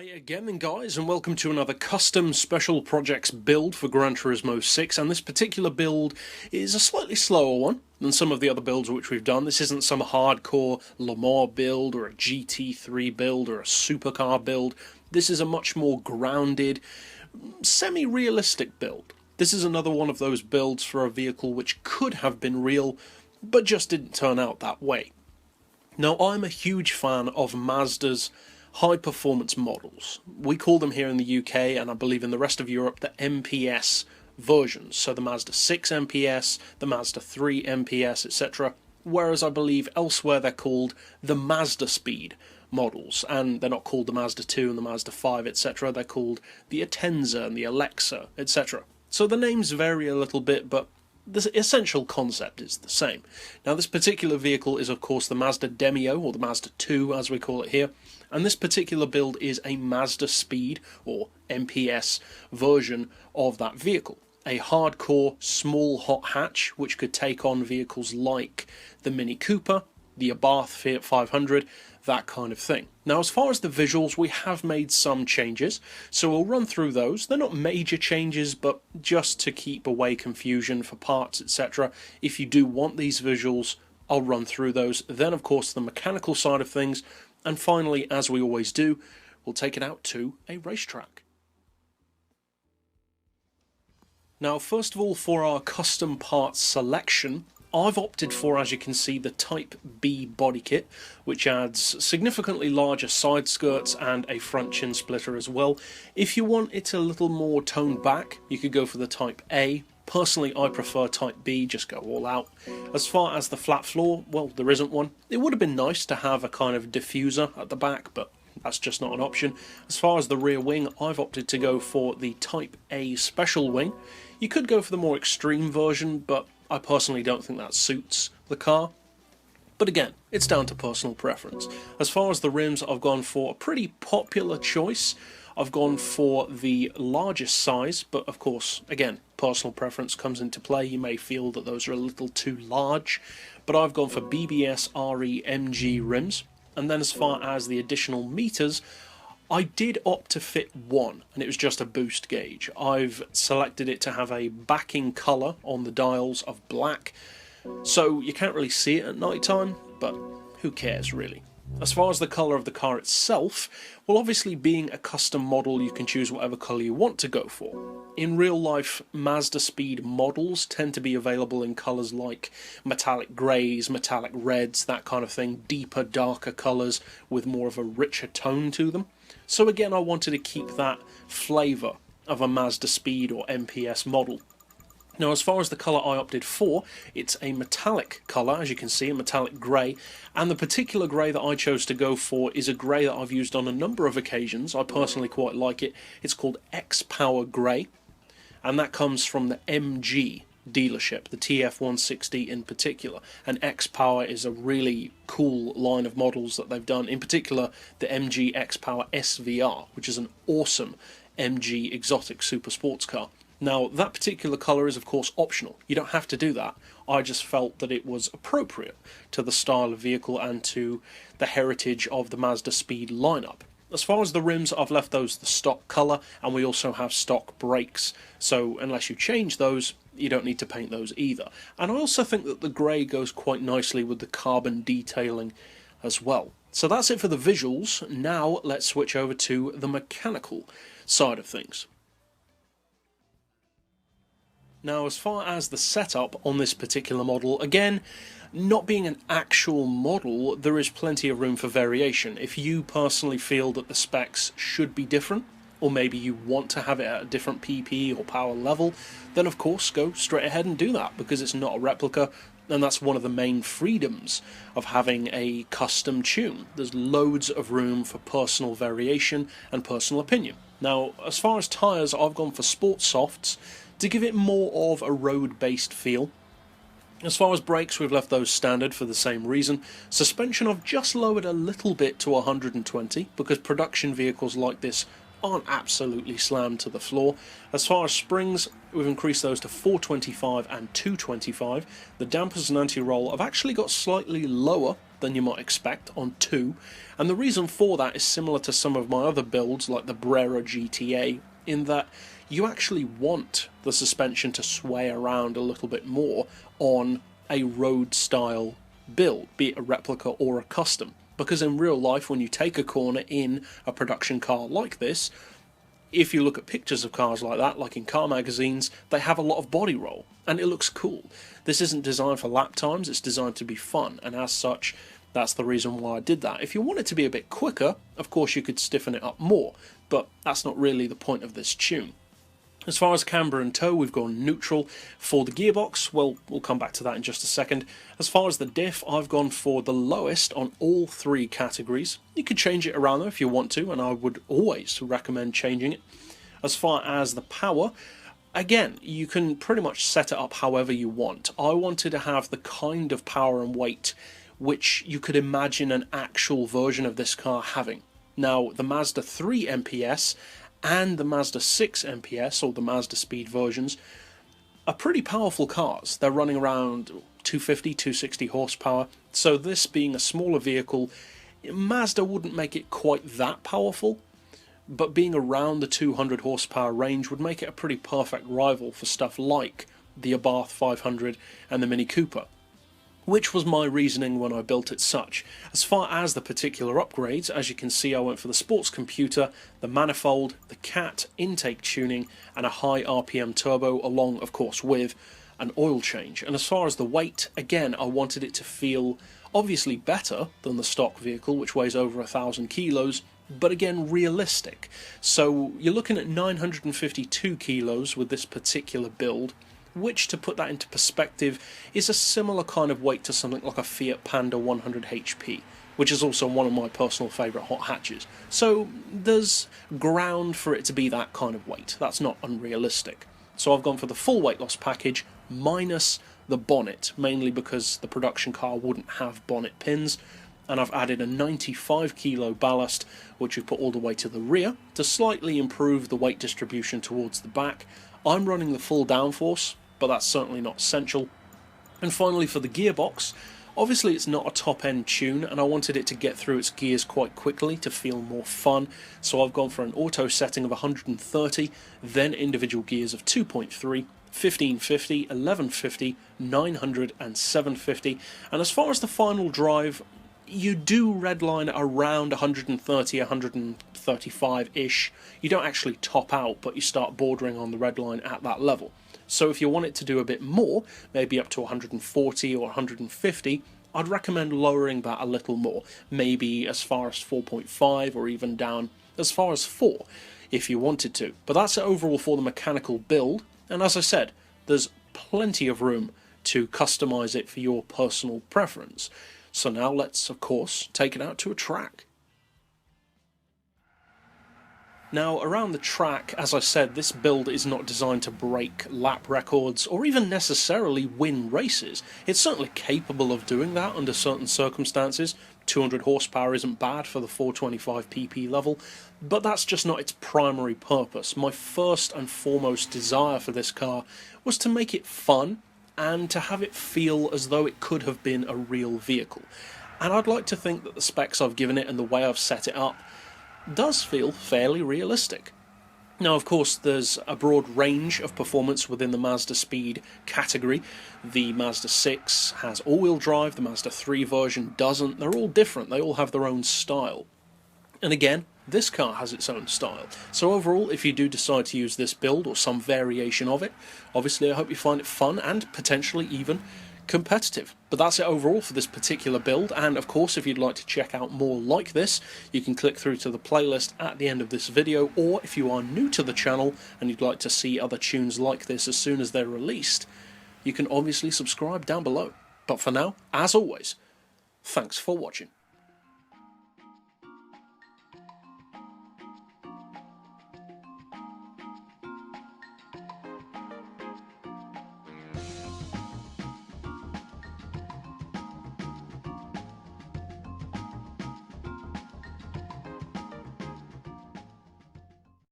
Hi again then guys, and welcome to another custom special projects build for Gran Turismo 6, and this particular build is a slightly slower one than some of the other builds which we've done. This isn't some hardcore Le Mans build or a GT3 build or a supercar build. This is a much more grounded, semi-realistic build. This is another one of those builds for a vehicle which could have been real, but just didn't turn out that way. Now, I'm a huge fan of Mazda's high-performance models. We call them here in the UK, and I believe in the rest of Europe, the MPS versions. So the Mazda 6 MPS, the Mazda 3 MPS, etc. Whereas I believe elsewhere they're called the Mazdaspeed models, and they're not called the Mazda 2 and the Mazda 5, etc. They're called the Atenza and the Alexa, etc. So the names vary a little bit, but the essential concept is the same. Now, this particular vehicle is, of course, the Mazda Demio, or the Mazda 2, as we call it here, and this particular build is a Mazdaspeed, or MPS, version of that vehicle. A hardcore, small hot hatch, which could take on vehicles like the Mini Cooper, the Abarth Fiat 500, that kind of thing. Now, as far as the visuals, we have made some changes, so we'll run through those. They're not major changes, but just to keep away confusion for parts, etc. If you do want these visuals, I'll run through those. Then, of course, the mechanical side of things, and finally, as we always do, we'll take it out to a racetrack. Now, first of all, for our custom parts selection, I've opted for, as you can see, the Type B body kit, which adds significantly larger side skirts and a front chin splitter as well. If you want it a little more toned back, you could go for the Type A. Personally, I prefer Type B, just go all out. As far as the flat floor, well, there isn't one. It would have been nice to have a kind of diffuser at the back, but that's just not an option. As far as the rear wing, I've opted to go for the Type A special wing. You could go for the more extreme version, but I personally don't think that suits the car. But again, it's down to personal preference. As far as the rims, I've gone for a pretty popular choice. I've gone for the largest size, but of course, again, personal preference comes into play. You may feel that those are a little too large, but I've gone for BBS RE MG rims. And then as far as the additional meters, I did opt to fit one, and it was just a boost gauge. I've selected it to have a backing colour on the dials of black, so you can't really see it at night time, but who cares really. As far as the colour of the car itself, well, obviously being a custom model, you can choose whatever colour you want to go for. In real life, Mazdaspeed models tend to be available in colours like metallic greys, metallic reds, that kind of thing, deeper, darker colours with more of a richer tone to them. So again, I wanted to keep that flavour of a Mazdaspeed or MPS model. Now, as far as the colour I opted for, it's a metallic colour, as you can see, a metallic grey, and the particular grey that I chose to go for is a grey that I've used on a number of occasions. I personally quite like it. It's called X-Power Grey, and that comes from the MG dealership, the TF160 in particular, and X-Power is a really cool line of models that they've done, in particular the MG X-Power SVR, which is an awesome MG exotic super sports car. Now, that particular colour is of course optional. You don't have to do that. I just felt that it was appropriate to the style of vehicle and to the heritage of the Mazdaspeed lineup. As far as the rims, I've left those the stock colour, and we also have stock brakes, so unless you change those, you don't need to paint those either. And I also think that the grey goes quite nicely with the carbon detailing as well. So that's it for the visuals. Now let's switch over to the mechanical side of things. Now, as far as the setup on this particular model, again, not being an actual model, there is plenty of room for variation. If you personally feel that the specs should be different, or maybe you want to have it at a different PP or power level, then of course go straight ahead and do that, because it's not a replica, and that's one of the main freedoms of having a custom tune. There's loads of room for personal variation and personal opinion. Now, as far as tyres, I've gone for Sport Softs to give it more of a road-based feel. As far as brakes, we've left those standard for the same reason. Suspension, I've just lowered a little bit to 120, because production vehicles like this aren't absolutely slammed to the floor. As far as springs, we've increased those to 425 and 225. The dampers and anti-roll have actually got slightly lower than you might expect on 2, and the reason for that is similar to some of my other builds like the Brera GTA, in that you actually want the suspension to sway around a little bit more on a road style build, be it a replica or a custom, because in real life when you take a corner in a production car like this, if you look at pictures of cars like that, like in car magazines, they have a lot of body roll and it looks cool. This isn't designed for lap times, it's designed to be fun, and as such that's the reason why I did that. If you want it to be a bit quicker, of course you could stiffen it up more, but that's not really the point of this tune. As far as camber and toe, we've gone neutral. For the gearbox, well, we'll come back to that in just a second. As far as the diff, I've gone for the lowest on all 3 categories. You could change it around though if you want to, and I would always recommend changing it. As far as the power, again, you can pretty much set it up however you want. I wanted to have the kind of power and weight which you could imagine an actual version of this car having. Now, the Mazda 3 MPS and the Mazda 6 MPS, or the Mazdaspeed versions, are pretty powerful cars. They're running around 250, 260 horsepower, so this being a smaller vehicle, Mazda wouldn't make it quite that powerful, but being around the 200 horsepower range would make it a pretty perfect rival for stuff like the Abarth 500 and the Mini Cooper, which was my reasoning when I built it such. As far as the particular upgrades, as you can see, I went for the sports computer, the manifold, the cat, intake tuning, and a high RPM turbo, along of course with an oil change. And as far as the weight, again, I wanted it to feel obviously better than the stock vehicle, which weighs over 1,000 kilos, but again realistic. So you're looking at 952 kilos with this particular build, which, to put that into perspective, is a similar kind of weight to something like a Fiat Panda 100 HP, which is also one of my personal favourite hot hatches. So there's ground for it to be that kind of weight. That's not unrealistic. So I've gone for the full weight loss package minus the bonnet, mainly because the production car wouldn't have bonnet pins, and I've added a 95 kilo ballast, which we've put all the way to the rear to slightly improve the weight distribution towards the back. I'm running the full downforce, but that's certainly not essential. And finally, for the gearbox, obviously it's not a top-end tune, and I wanted it to get through its gears quite quickly to feel more fun, so I've gone for an auto setting of 130, then individual gears of 2.3, 1550, 1150, 900 and 750, and as far as the final drive, you do redline around 130, 135-ish. You don't actually top out, but you start bordering on the redline at that level. So if you want it to do a bit more, maybe up to 140 or 150, I'd recommend lowering that a little more, maybe as far as 4.5 or even down as far as 4 if you wanted to. But that's it overall for the mechanical build, and as I said, there's plenty of room to customize it for your personal preference. So now let's, of course, take it out to a track. Now, around the track, as I said, this build is not designed to break lap records or even necessarily win races. It's certainly capable of doing that under certain circumstances. 200 horsepower isn't bad for the 425 pp level, but that's just not its primary purpose. My first and foremost desire for this car was to make it fun and to have it feel as though it could have been a real vehicle. And I'd like to think that the specs I've given it and the way I've set it up does feel fairly realistic. Now, of course, there's a broad range of performance within the Mazdaspeed category. The Mazda 6 has all-wheel drive, the Mazda 3 version doesn't. They're all different, they all have their own style. And again, this car has its own style. So overall, if you do decide to use this build or some variation of it, obviously I hope you find it fun and potentially even competitive. But that's it overall for this particular build, and of course if you'd like to check out more like this, you can click through to the playlist at the end of this video, or if you are new to the channel and you'd like to see other tunes like this as soon as they're released, you can obviously subscribe down below. But for now, as always, thanks for watching.